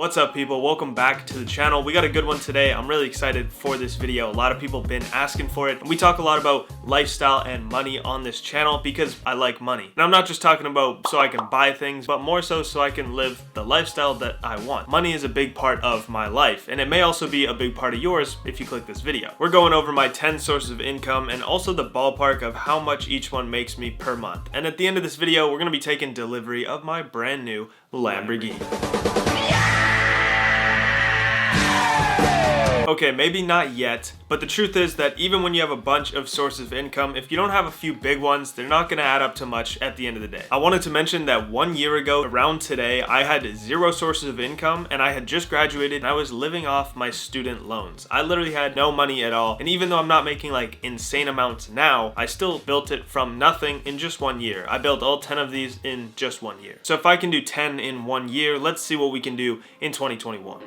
What's up, people? Welcome back to the channel. We got a good one today. I'm really excited for this video. A lot of people have been asking for it. And we talk a lot about lifestyle and money on this channel because I like money. And I'm not just talking about so I can buy things, but more so I can live the lifestyle that I want. Money is a big part of my life, and it may also be a big part of yours if you click this video. We're going over my 10 sources of income and also the ballpark of how much each one makes me per month. And at the end of this video, we're going to be taking delivery of my brand new Lamborghini. Okay, maybe not yet, but the truth is that even when you have a bunch of sources of income, if you don't have a few big ones, they're not gonna add up to much at the end of the day. I wanted to mention that 1 year ago, around today, I had 0 sources of income and I had just graduated and I was living off my student loans. I literally had no money at all, and even though I'm not making like insane amounts now, I still built it from nothing in just 1 year. I built all 10 of these in just 1 year. So if I can do 10 in 1 year, let's see what we can do in 2021.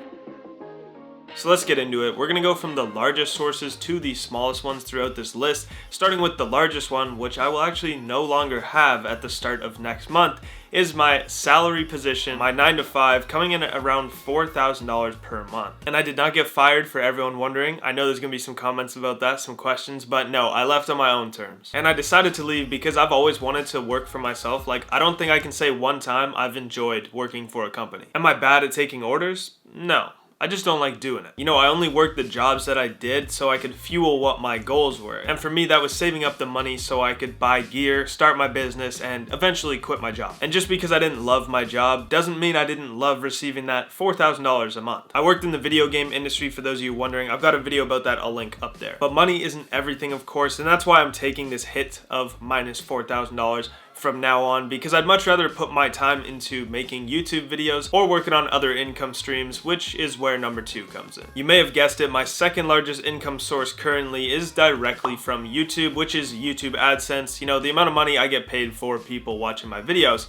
So let's get into it. We're gonna go from the largest sources to the smallest ones throughout this list, starting with the largest one, which I will actually no longer have at the start of next month, is my salary position, my 9 to 5, coming in at around $4,000 per month. And I did not get fired, for everyone wondering. I know there's gonna be some comments about that, some questions, but no, I left on my own terms. And I decided to leave because I've always wanted to work for myself. Like, I don't think I can say one time I've enjoyed working for a company. Am I bad at taking orders? No. I just don't like doing it. You know, I only worked the jobs that I did so I could fuel what my goals were. And for me, that was saving up the money so I could buy gear, start my business, and eventually quit my job. And just because I didn't love my job doesn't mean I didn't love receiving that $4,000 a month. I worked in the video game industry, for those of you wondering. I've got a video about that, I'll link up there. But money isn't everything, of course, and that's why I'm taking this hit of minus $4,000 from now on, because I'd much rather put my time into making YouTube videos or working on other income streams, which is where number 2 comes in. You may have guessed it, my second largest income source currently is directly from YouTube, which is YouTube AdSense. You know, the amount of money I get paid for people watching my videos,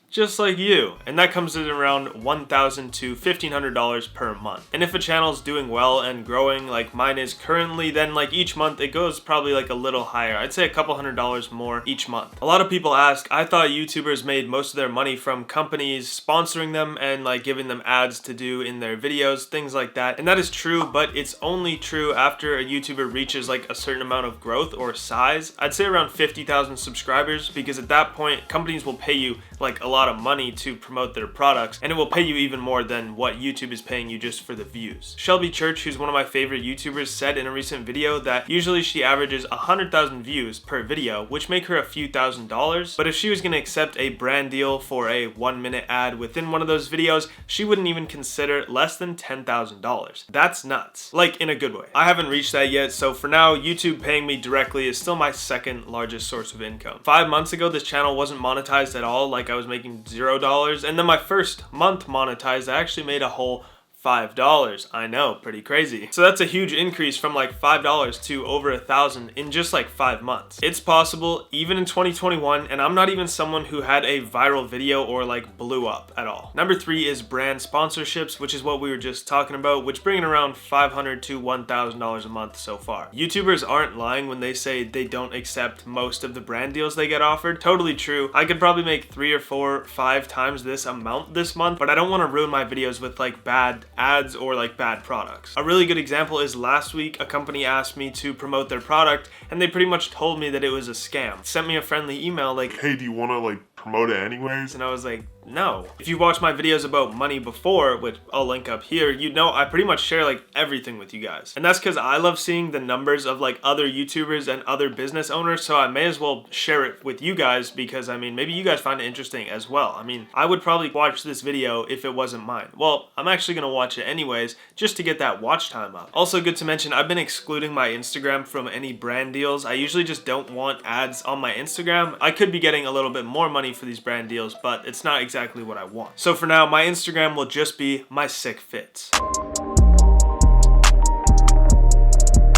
just like you, and that comes in around $1,000 to $1,500 per month. And if a channel's doing well and growing like mine is currently, then like each month it goes probably like a little higher. I'd say a couple $100s more each month. A lot of people ask, I thought YouTubers made most of their money from companies sponsoring them and like giving them ads to do in their videos, things like that. And that is true, but it's only true after a YouTuber reaches like a certain amount of growth or size. I'd say around 50,000 subscribers, because at that point companies will pay you like a lot of money to promote their products, and it will pay you even more than what YouTube is paying you just for the views. Shelby Church, who's one of my favorite YouTubers, said in a recent video that usually she averages 100,000 views per video, which make her a few $1,000s, but if she was gonna accept a brand deal for a 1-minute ad within one of those videos, she wouldn't even consider less than $10,000. That's nuts. Like, in a good way. I haven't reached that yet, so for now, YouTube paying me directly is still my second largest source of income. 5 months ago, this channel wasn't monetized at all, like I was making $0, and then my first month monetized, I actually made a whole $5. I know, pretty crazy. So that's a huge increase from like $5 to over $1,000 in just like 5 months. It's possible even in 2021, and I'm not even someone who had a viral video or like blew up at all. Number 3 is brand sponsorships, which is what we were just talking about, which bring in around $500 to $1,000 a month so far. YouTubers aren't lying when they say they don't accept most of the brand deals they get offered. Totally true. I could probably make 3 or 4, 5 times this amount this month, but I don't want to ruin my videos with like bad ads or like bad products. A really good example is last week a company asked me to promote their product and they pretty much told me that it was a scam. Sent me a friendly email like, hey, do you want to like promote it anyways? And I was like, no. If you watched my videos about money before, which I'll link up here, you know I pretty much share like everything with you guys. And that's because I love seeing the numbers of like other YouTubers and other business owners, so I may as well share it with you guys because I mean, maybe you guys find it interesting as well. I mean, I would probably watch this video if it wasn't mine. Well, I'm actually gonna watch it anyways, just to get that watch time up. Also good to mention, I've been excluding my Instagram from any brand deals. I usually just don't want ads on my Instagram. I could be getting a little bit more money for these brand deals, but it's not exactly what I want. So for now, my Instagram will just be my sick fits.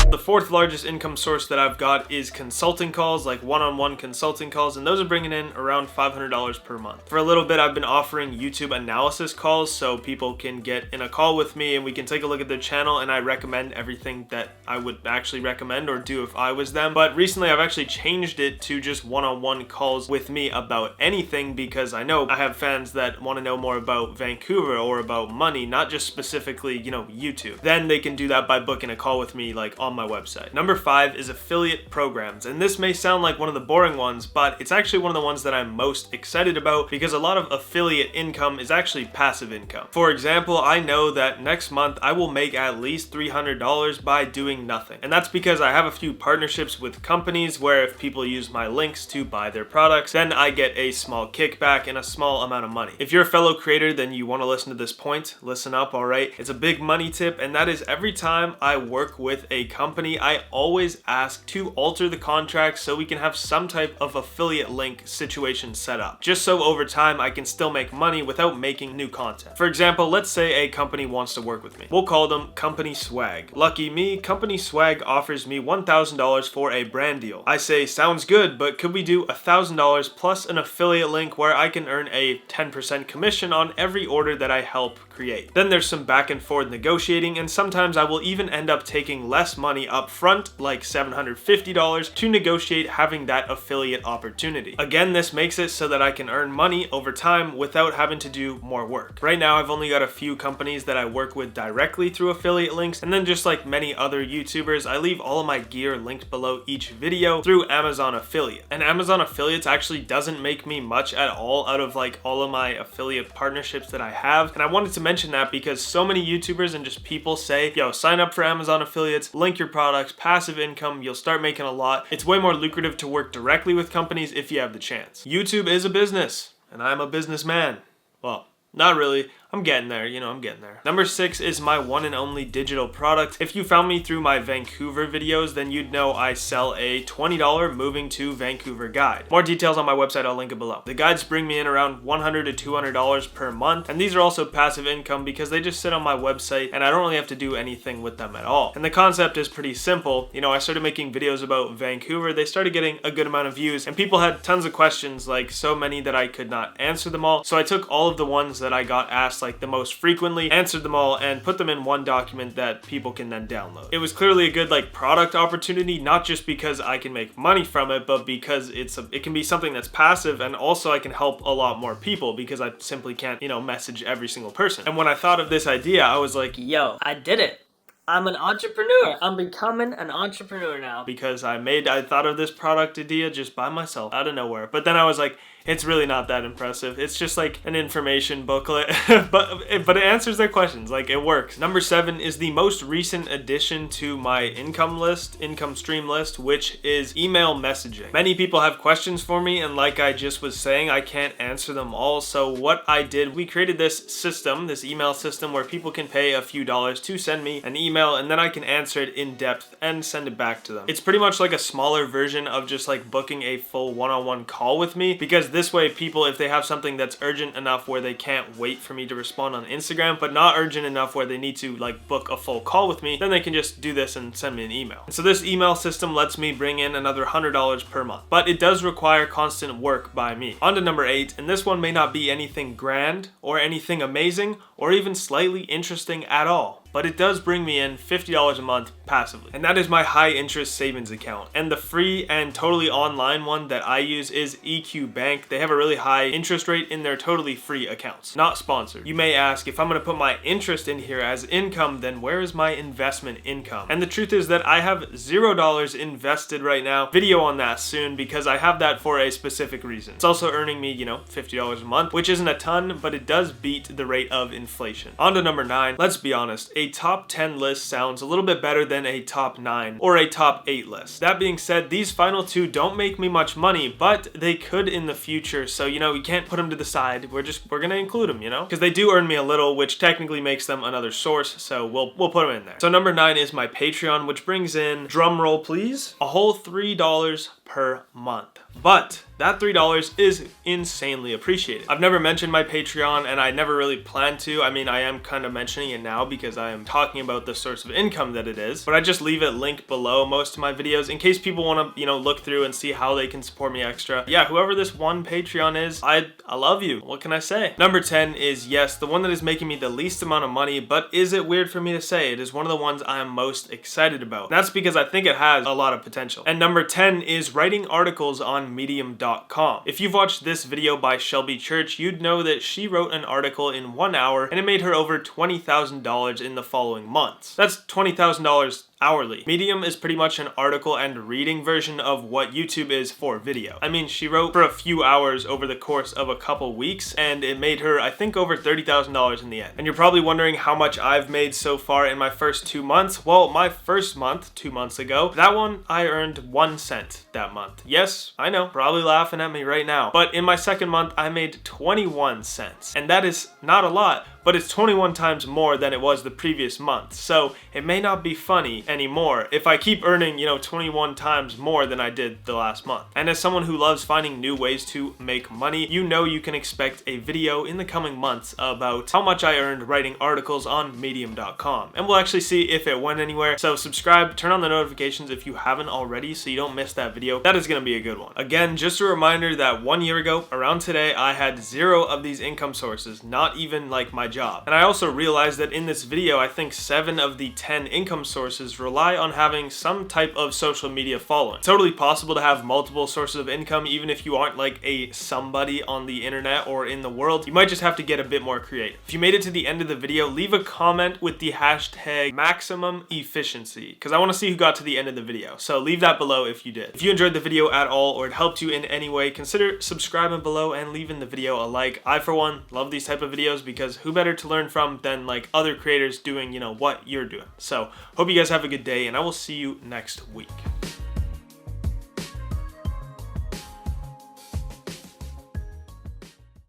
The fourth largest income source that I've got is consulting calls, like one-on-one consulting calls, and those are bringing in around $500 per month. For a little bit, I've been offering YouTube analysis calls so people can get in a call with me and we can take a look at their channel, and I recommend everything that I would actually recommend or do if I was them. But recently I've actually changed it to just one-on-one calls with me about anything, because I know I have fans that want to know more about Vancouver or about money, not just specifically, you know, YouTube. Then they can do that by booking a call with me, like on my website. Number 5 is affiliate programs, and this may sound like one of the boring ones, but it's actually one of the ones that I'm most excited about, because a lot of affiliate income is actually passive income. For example, I know that next month I will make at least $300 by doing nothing, and that's because I have a few partnerships with companies where if people use my links to buy their products, then I get a small kickback and a small amount of money. If you're a fellow creator, then you want to listen to this point. Listen up, alright? It's a big money tip, and that is every time I work with a company, I always ask to alter the contract so we can have some type of affiliate link situation set up, just so over time I can still make money without making new content. For example, let's say a company wants to work with me. We'll call them Company Swag. Lucky me, Company Swag offers me $1,000 for a brand deal. I say, sounds good, but could we do $1,000 plus an affiliate link where I can earn a 10% commission on every order that I help create? Then there's some back and forth negotiating, and sometimes I will even end up taking less money up front, like $750, to negotiate having that affiliate opportunity. Again, this makes it so that I can earn money over time without having to do more work. Right now, I've only got a few companies that I work with directly through affiliate links, and then just like many other YouTubers, I leave all of my gear linked below each video through Amazon affiliate. And Amazon affiliates actually doesn't make me much at all out of like all of my affiliate partnerships that I have. And I wanted to mention that because so many YouTubers and just people say, yo, sign up for Amazon affiliates, link your products, passive income, you'll start making a lot. It's way more lucrative to work directly with companies if you have the chance. YouTube is a business, and I'm a businessman. Well, not really. I'm getting there, you know, I'm getting there. Number 6 is my one and only digital product. If you found me through my Vancouver videos, then you'd know I sell a $20 moving to Vancouver guide. More details on my website, I'll link it below. The guides bring me in around $100 to $200 per month, and these are also passive income because they just sit on my website and I don't really have to do anything with them at all. And the concept is pretty simple. You know, I started making videos about Vancouver, they started getting a good amount of views, and people had tons of questions, like so many that I could not answer them all. So I took all of the ones that I got asked like the most frequently, answered them all, and put them in one document that people can then download. It was clearly a good like product opportunity, not just because I can make money from it, but because it can be something that's passive, and also I can help a lot more people because I simply can't, you know, message every single person. And when I thought of this idea, I was like, yo, I did it. I'm an entrepreneur. I'm becoming an entrepreneur now. Because I thought of this product idea just by myself out of nowhere. But then I was like, it's really not that impressive. It's just like an information booklet, but it answers their questions. Like, it works. Number 7 is the most recent addition to my income stream list, which is email messaging. Many people have questions for me, and like I just was saying, I can't answer them all. So what I did, we created this system, this email system where people can pay a few dollars to send me an email, and then I can answer it in depth and send it back to them. It's pretty much like a smaller version of just like booking a full one-on-one call with me, because this way people, if they have something that's urgent enough where they can't wait for me to respond on Instagram, but not urgent enough where they need to like book a full call with me, then they can just do this and send me an email. And so this email system lets me bring in another $100 per month, but it does require constant work by me. On to number 8, and this one may not be anything grand or anything amazing or even slightly interesting at all, but it does bring me in $50 a month passively. And that is my high interest savings account. And the free and totally online one that I use is EQ Bank. They have a really high interest rate in their totally free accounts. Not sponsored. You may ask, if I'm gonna put my interest in here as income, then where is my investment income? And the truth is that I have $0 invested right now. Video on that soon, because I have that for a specific reason. It's also earning me, you know, $50 a month, which isn't a ton, but it does beat the rate of inflation. On to number 9. Let's be honest, a top 10 list sounds a little bit better than a top 9 or a top 8 list. That being said, these final 2 don't make me much money, but they could in the future. So, you know, you can't put them to the side. We're gonna include them, you know, because they do earn me a little, which technically makes them another source. So we'll put them in there. So number 9 is my Patreon, which brings in, drum roll please, a whole $3 per month. But that $3 is insanely appreciated. I've never mentioned my Patreon, and I never really plan to. I mean, I am kind of mentioning it now because I am talking about the source of income that it is, but I just leave it linked below most of my videos in case people want to, look through and see how they can support me extra. Yeah, whoever this one Patreon is, I love you. What can I say? Number 10 is, yes, the one that is making me the least amount of money, but is it weird for me to say? It is one of the ones I am most excited about. And that's because I think it has a lot of potential. And number 10 is writing articles on medium.com. If you've watched this video by Shelby Church, you'd know that she wrote an article in 1 hour and it made her over $20,000 in the following months. That's $20,000 hourly. Medium is pretty much an article and reading version of what YouTube is for video. I mean, she wrote for a few hours over the course of a couple weeks, and it made her, I think, over $30,000 in the end. And you're probably wondering how much I've made so far in my first 2 months. Well, my first month, 2 months ago, that one I earned 1 cent that month. Yes, I know, probably laughing at me right now. But in my second month, I made 21 cents. And that is not a lot, but it's 21 times more than it was the previous month. So it may not be funny anymore if I keep earning, 21 times more than I did the last month. And as someone who loves finding new ways to make money, you can expect a video in the coming months about how much I earned writing articles on medium.com. And we'll actually see if it went anywhere. So subscribe, turn on the notifications if you haven't already so you don't miss that video. That is going to be a good one. Again, just a reminder that 1 year ago, around today, I had 0 of these income sources, not even like my job. And I also realized that in this video, I think 7 of the 10 income sources rely on having some type of social media following. It's totally possible to have multiple sources of income even if you aren't like a somebody on the internet or in the world. You might just have to get a bit more creative. If you made it to the end of the video, leave a comment with the hashtag maximum efficiency because I want to see who got to the end of the video. So leave that below if you did. If you enjoyed the video at all or it helped you in any way, consider subscribing below and leaving the video a like. I, for one, love these type of videos because who better to learn from than like other creators doing, what you're doing. So hope you guys have a good day and I will see you next week.